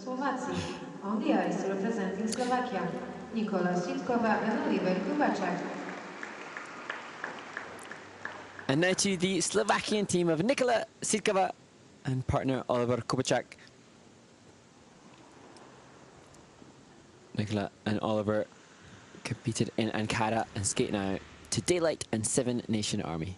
Slovacji. On the ice representing Slovakia, Nikola, SITKOVA and KUBACAK. And now to the Slovakian team of Nikola, SITKOVA and partner Oliver KUBACAK. Nikola and Oliver competed in Ankara and skate now to Daylight and Seven Nation Army.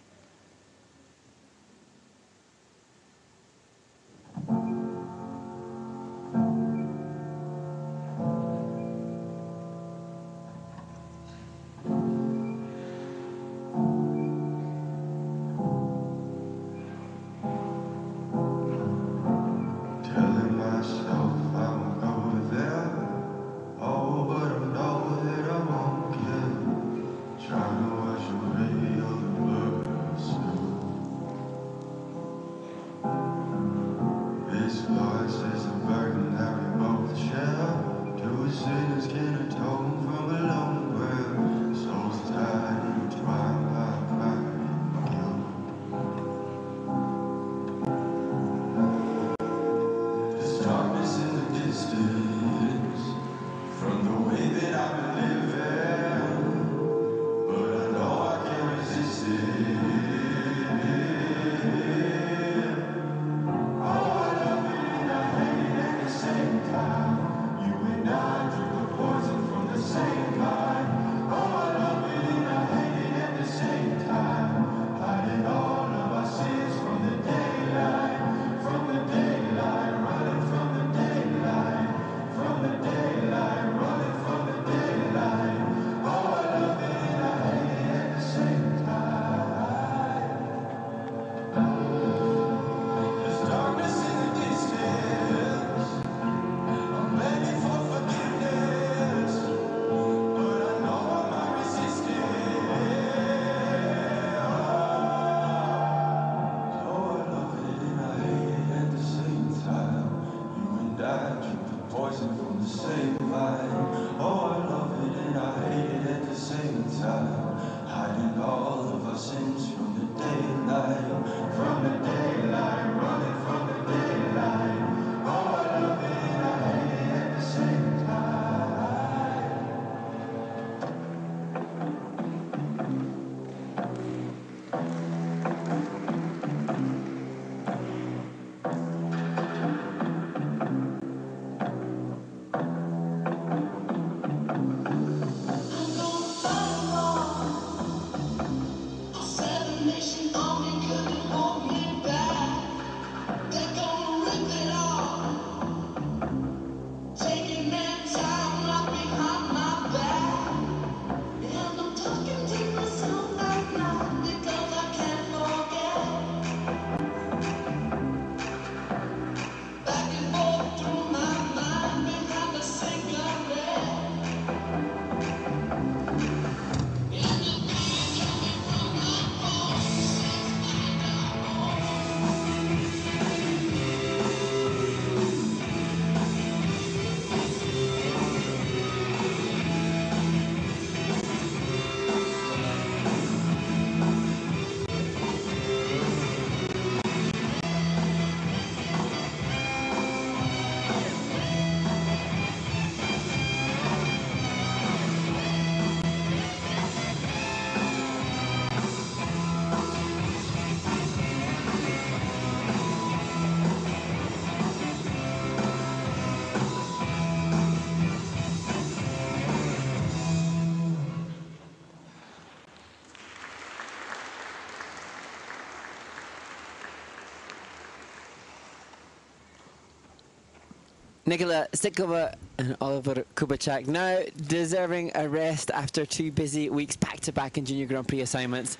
Nikola, SITKOVA and Oliver KUBACAK now deserving a rest after 2 busy weeks back-to-back in Junior Grand Prix assignments.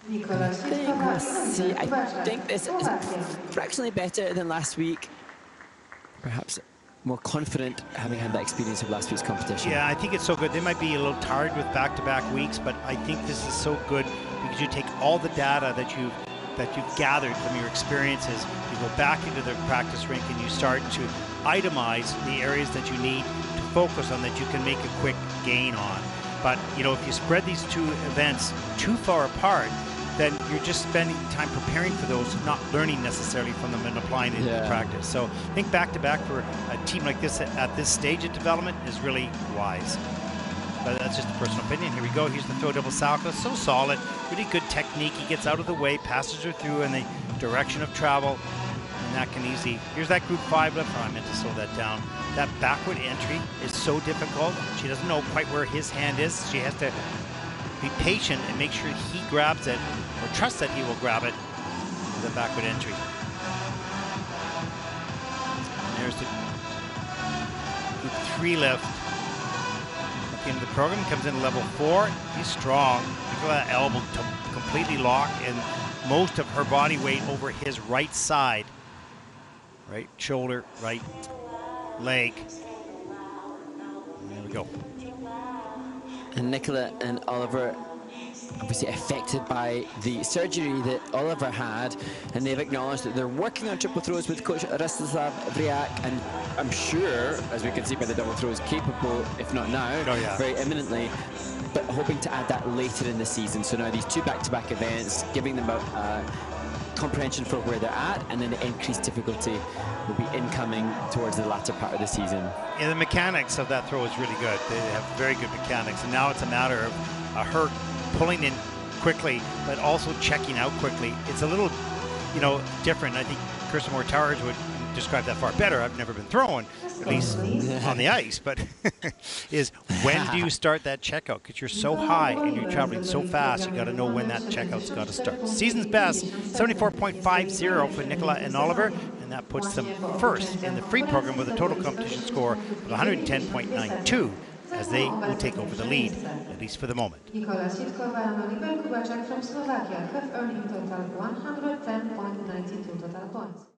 Nikola, I think this is fractionally better than last week. Perhaps more confident having had that experience of last week's competition. Yeah, I think it's so good. They might be a little tired with back-to-back weeks, but I think this is so good because you take all the data that you've gathered from your experiences, you go back into the practice rink and you start to itemize the areas that you need to focus on that you can make a quick gain on. But, you know, if you spread these two events too far apart, then you're just spending time preparing for those, not learning necessarily from them and applying it in practice. So I think back-to-back for a team like this at this stage of development is really wise. But that's just a personal opinion. Here we go. Here's the throw double salchow. So solid. Really good technique. He gets out of the way, passes her through in the direction of travel. And that can easily... Here's that group 5 lift. Oh, I meant to slow that down. That backward entry is so difficult. She doesn't know quite where his hand is. She has to be patient and make sure he grabs it, or trust that he will grab it with the backward entry. And there's the group 3 lift. At the end of the program, comes in level 4. He's strong. Look at that elbow completely locked, and most of her body weight over his right side. Right shoulder, right leg. And there we go. And Nikola and Oliver obviously affected by the surgery that Oliver had, and they've acknowledged that they're working on triple throws with coach Rostislav Vriak, and I'm sure, as we can see by the double throws, capable, if not now, very imminently, but hoping to add that later in the season. So now these 2 back-to-back events, giving them a comprehension for where they're at, and then the increased difficulty will be incoming towards the latter part of the season. Yeah, the mechanics of that throw is really good. They have very good mechanics, and now it's a matter of her pulling in quickly, but also checking out quickly. It's a little, you know, different. I think Kirsten Moore Towers would describe that far better. I've never been throwing, at least on the ice, but is when do you start that checkout? Because you're so high and you're traveling so fast, you got to know when that checkout's got to start. Season's best, 74.50 for Nikola and Oliver, and that puts them first in the free program with a total competition score of 110.92, as they will take over the lead, at least for the moment. Nikola, SITKOVA and KUBACAK from Slovakia have earned in total 110.92 total points.